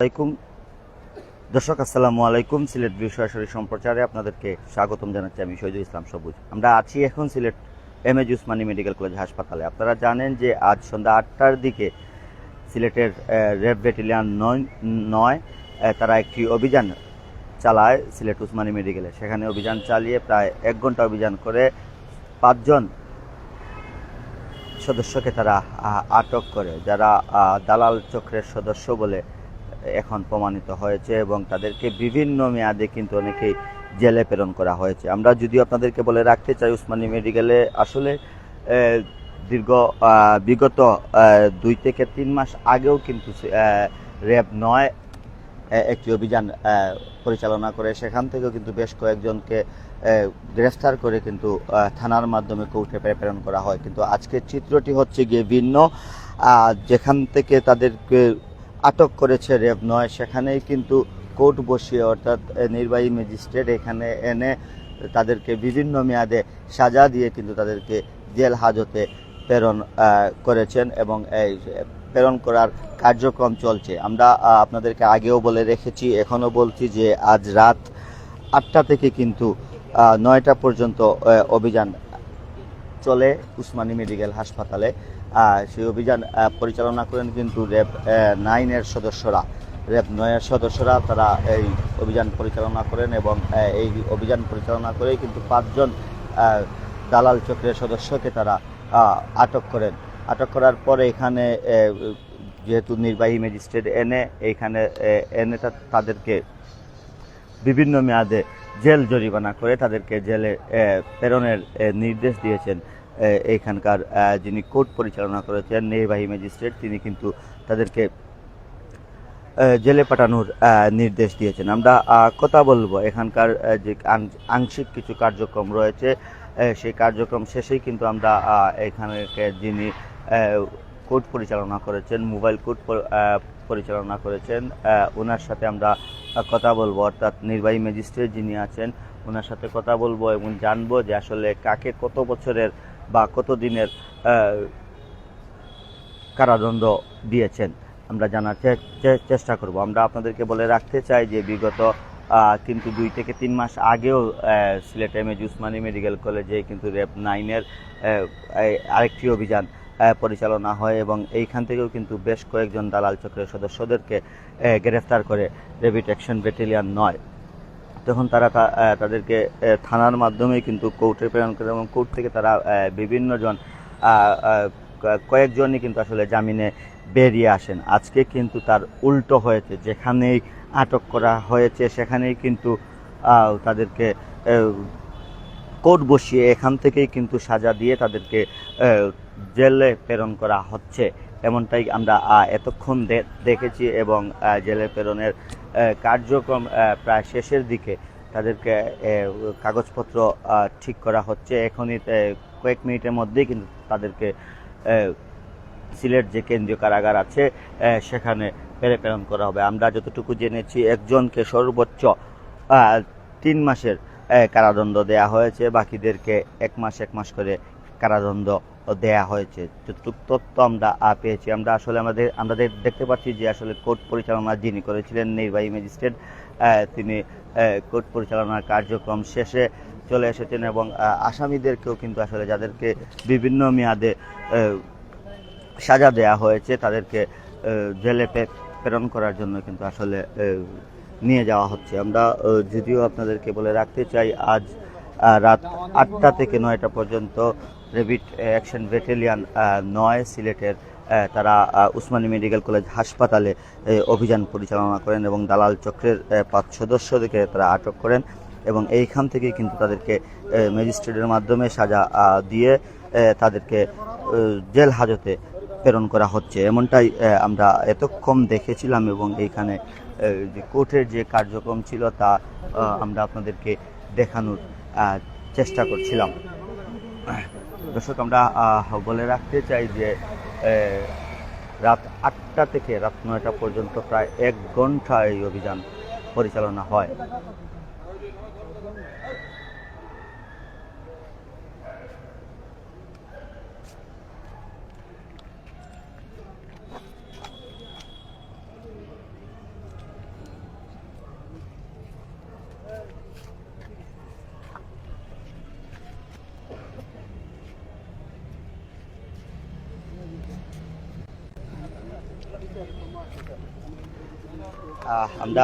আলাইকুম দর্শক, আসসালামু আলাইকুম। সিলেট ভিউ সরাসরি সম্প্রচারে আপনাদেরকে স্বাগতম জানাচ্ছি। আমি শহীদুল ইসলাম সবুজ। আমরা আছি এখন Sylhet M A. Osmani medical college হাসপাতালে। আপনারা জানেন যে আজ সন্ধ্যা 8টার দিকে সিলেটের র্যাব ব্যাটালিয়ন 9 তারা একটি অভিযান চালায় সিলেট উসমানী মেডিকেলে। সেখানে অভিযান চালিয়ে প্রায় 1 ঘন্টা অভিযান করে 5 জন সদস্যকে তারা আটক করে, যারা দালাল চক্রের সদস্য বলে এখন প্রমাণিত হয়েছে, এবং তাদেরকে বিভিন্ন মেয়াদে কিন্তু অনেকেই জেলে প্রেরণ করা হয়েছে। আমরা যদিও আপনাদেরকে বলে রাখতে চাই, উসমানী মেডিকেলে আসলে বিগত 2 থেকে 3 মাস আগেও কিন্তু র্যাব 9 একটি অভিযান পরিচালনা করে। সেখান থেকেও কিন্তু বেশ কয়েকজনকে গ্রেফতার করে কিন্তু থানার মাধ্যমে কোর্টে প্রেরণ করা হয়। কিন্তু আজকের চিত্রটি হচ্ছে গিয়ে ভিন্ন। যেখান থেকে তাদেরকে আটক করেছে র্যাব 9, সেখানেই কিন্তু কোর্ট বসিয়ে, অর্থাৎ নির্বাহী ম্যাজিস্ট্রেট এখানে এনে তাদেরকে বিভিন্ন মেয়াদে সাজা দিয়ে কিন্তু তাদেরকে জেল হাজতে প্রেরণ করেছেন, এবং এই প্রেরণ করার কার্যক্রম চলছে। আমরা আপনাদেরকে আগেও বলে রেখেছি, এখনও বলছি যে আজ রাত 8টা থেকে কিন্তু 9টা পর্যন্ত অভিযান চলে উসমানী মেডিকেল হাসপাতালে। সেই অভিযান পরিচালনা করেন কিন্তু র্যাব 9-এর সদস্যরা। র্যাব 9-এর সদস্যরা তারা এই অভিযান পরিচালনা করেন, এবং এই অভিযান পরিচালনা করেই কিন্তু 5 জন দালাল চক্রের সদস্যকে তারা আটক করেন। আটক করার পরে এখানে যেহেতু নির্বাহী ম্যাজিস্ট্রেট এনে তাদেরকে বিভিন্ন মেয়াদে জেল জরিমানা করে তাদেরকে জেলে প্রেরণের নির্দেশ দিয়েছেন এইখানকার যিনি কোর্ট পরিচালনা করেছেন নির্বাহী ম্যাজিস্ট্রেট, তিনি কিন্তু তাদেরকে জেলে পাঠানোর নির্দেশ দিয়েছেন। আমরা কথা বলবো এখানকার যে আংশিক কিছু কার্যক্রম রয়েছে, সেই কার্যক্রম শেষেই কিন্তু আমরা এখানে যিনি কোর্ট পরিচালনা করেছেন, মোবাইল কোর্ট পরিচালনা করেছেন, ওনার সাথে আমরা কথা বলবো, অর্থাৎ নির্বাহী ম্যাজিস্ট্রেট যিনি আছেন ওনার সাথে কথা বলবো এবং জানবো যে আসলে কাকে কত বছরের বা কত দিনের কারাদণ্ড দিয়েছেন। আমরা জানার চেষ্টা করব। আমরা আপনাদেরকে বলে রাখতে চাই যে বিগত কিন্তু 2 থেকে 3 মাস আগেও সিলেট এম.এ. উসমানী মেডিকেল কলেজে কিন্তু র্যাব 9-এর আরেকটি অভিযান পরিচালনা হয়, এবং এইখান থেকেও কিন্তু বেশ কয়েকজন দালাল চক্রের সদস্যদেরকে গ্রেফতার করে র্যাপিড অ্যাকশন ব্যাটালিয়ন 9। তখন তারা তাদেরকে থানার মাধ্যমে কিন্তু কোর্টে প্রেরণ করে, এবং কোর্ট থেকে তারা বিভিন্ন জন কয়েকজনই কিন্তু আসলে জামিনে বেরিয়ে আসেন। আজকে কিন্তু তার উল্টো হয়েছে, যেখানেই আটক করা হয়েছে সেখানেই কিন্তু তাদেরকে কোর্ট বসিয়ে এখান থেকেই কিন্তু সাজা দিয়ে তাদেরকে জেলে প্রেরণ করা হচ্ছে, এমনটাই আমরা এতক্ষণ দেখেছি। এবং জেলে প্রেরণের কার্যক্রম প্রায় শেষের দিকে। তাদেরকে কাগজপত্র ঠিক করা হচ্ছে এখনই, কয়েক মিনিটের মধ্যেই কিন্তু তাদেরকে সিলেট যে কেন্দ্রীয় কারাগার আছে সেখানে প্রেরণ করা হবে। আমরা যতটুকু জেনেছি, একজনকে সর্বোচ্চ 3 মাসের কারাদণ্ড দেয়া হয়েছে, বাকিদেরকে 1 মাস করে কারাদণ্ড দেয়া হয়েছে। যতটুকু তথ্য আমরা পেয়েছি, আমরা দেখতে পাচ্ছি যে আসলে কোর্ট পরিচালনা যিনি করেছিলেন নির্বাহী ম্যাজিস্ট্রেট, তিনি কোর্ট পরিচালনার কার্যক্রম শেষে চলে এসেছেন, এবং আসামিদেরকেও কিন্তু আসলে যাদেরকে বিভিন্ন মেয়াদে সাজা দেয়া হয়েছে তাদেরকে জেলে প্রেরণ করার জন্য কিন্তু আসলে নিয়ে যাওয়া হচ্ছে। আমরা যদিও আপনাদেরকে বলে রাখতে চাই, আজ রাত 8টা থেকে 9টা পর্যন্ত র্যাপিড অ্যাকশন ব্যাটালিয়ন 9 সিলেটের তারা উসমানী মেডিকেল কলেজ হাসপাতালে অভিযান পরিচালনা করেন, এবং দালাল চক্রের 5 সদস্যদেরকে তারা আটক করেন, এবং এইখান থেকেই কিন্তু তাদেরকে ম্যাজিস্ট্রেটের মাধ্যমে সাজা দিয়ে তাদেরকে জেল হাজতে প্রেরণ করা হচ্ছে, এমনটাই আমরা এতক্ষণ দেখেছিলাম। এবং এইখানে যে কোর্টের যে কার্যক্রম ছিল তা আমরা আপনাদেরকে দেখানোর চেষ্টা করছিলাম। দর্শক, আমরা বলে রাখতে চাই যে রাত 8টা থেকে রাত 9টা পর্যন্ত প্রায় 1 ঘন্টা এই অভিযান পরিচালনা হয়। আমরা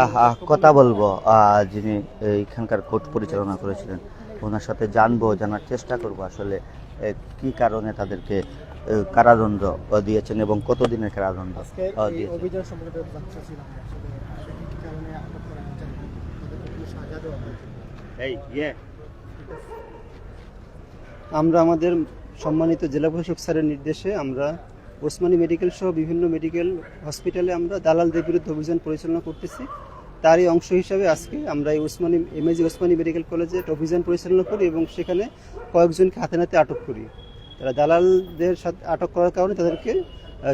কথা বলবো যিনি এখানকার কোর্ট পরিচালনা করেছিলেন, ওনার সাথে জানার চেষ্টা করব আসলে কি কারণে তাদেরকে কারাদণ্ড দিয়েছেন এবং কতদিনের কারাদণ্ড দিয়েছেন। অভিযান সম্পর্কে জানতে চাচ্ছিলাম আসলে কি কারণে আটক করা হয়েছে, তাদেরকে পুলিশ সাজা দেওয়া হয়েছে। আমরা আমাদের সম্মানিত জেলা প্রশাসক স্যারের নির্দেশে আমরা ওসমানী মেডিকেল সহ বিভিন্ন মেডিকেল হসপিটালে আমরা দালালদের বিরুদ্ধে অভিযান পরিচালনা করতেছি। তারই অংশ হিসাবে আজকে আমরা এই এমএজি ওসমানী মেডিকেল কলেজে একটা অভিযান পরিচালনা করি এবং সেখানে কয়েকজনকে হাতে নাতে আটক করি। তারা দালালদের সাথে আটক করার কারণে তাদেরকে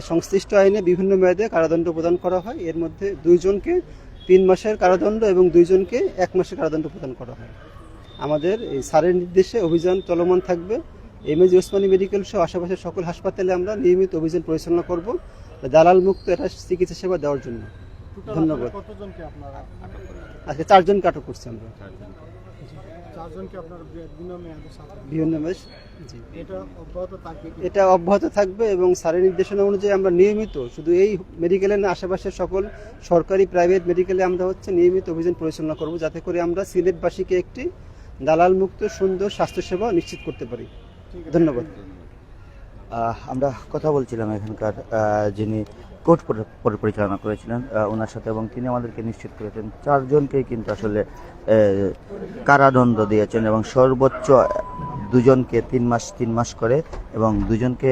সংশ্লিষ্ট আইনে বিভিন্ন মেয়াদে কারাদণ্ড প্রদান করা হয়। এর মধ্যে 2 জনকে 3 মাসের কারাদণ্ড এবং 2 জনকে 1 মাসের কারাদণ্ড প্রদান করা হয়। আমাদের এই স্যারের নির্দেশে অভিযান চলমান থাকবে। এমএজি ওসমানী মেডিকেল সহ আশেপাশের সকল হাসপাতালে আমরা নিয়মিত অভিযান পরিচালনা করব দালাল মুক্ত এটা চিকিৎসা সেবা দেওয়ার জন্য। ধন্যবাদ। আজকে 4 জনকে আটক করছি আমরা। 4 জনকে আপনারা বিভিন্ন মেয়াদে জি এটা অব্যাহত থাকবে এবং স্যারের নির্দেশনা অনুযায়ী আমরা নিয়মিত শুধু এই মেডিকেলের না আশেপাশের সকল সরকারি প্রাইভেট মেডিকেলে আমরা নিয়মিত অভিযান পরিচালনা করব যাতে করে আমরা সিলেটবাসীকে একটি দালাল মুক্ত সুন্দর স্বাস্থ্যসেবা নিশ্চিত করতে পারি। ধন্যবাদ। আমরা কথা বলছিলাম এখানকার যিনি কোর্ট পরিচালনা করেছিলেন ওনার সাথে, এবং তিনি আমাদেরকে নিশ্চিত করেছেন 4 জনকেই কিন্তু আসলে কারাদণ্ড দিয়েছেন এবং সর্বোচ্চ 2 জনকে 3 মাস করে এবং 2 জনকে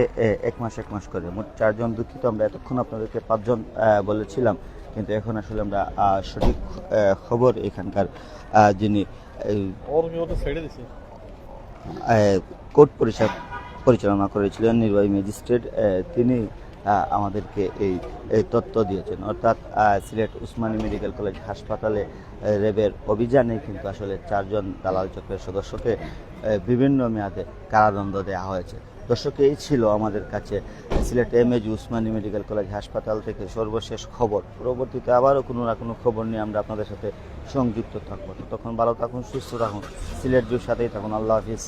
1 মাস করে, মোট 4 জন। দুঃখিত, আমরা এতক্ষণ আপনাদেরকে 5 জন বলেছিলাম, কিন্তু এখন আসলে আমরা সঠিক খবর এখানকার যিনি কোর্ট পরিচালনা করেছিলেন নির্বাহী ম্যাজিস্ট্রেট, তিনি আমাদেরকে এই তথ্য দিয়েছেন। অর্থাৎ সিলেট উসমানী মেডিকেল কলেজ হাসপাতালে র্যাবের অভিযানে কিন্তু আসলে 4 জন দালাল চক্রের সদস্যকে বিভিন্ন মেয়াদে কারাদণ্ড দেওয়া হয়েছে। দর্শক, এই ছিল আমাদের কাছে Sylhet MAG Usmani medical college হাসপাতাল থেকে সর্বশেষ খবর। পরবর্তীতে আবারও কোনো না কোনো খবর নিয়ে আমরা আপনাদের সাথে সংযুক্ত থাকবো। তখন ভালো থাকুন, সুস্থ থাকুন, সিলেট ভিউর সাথেই থাকুন। আল্লাহ হাফিজ।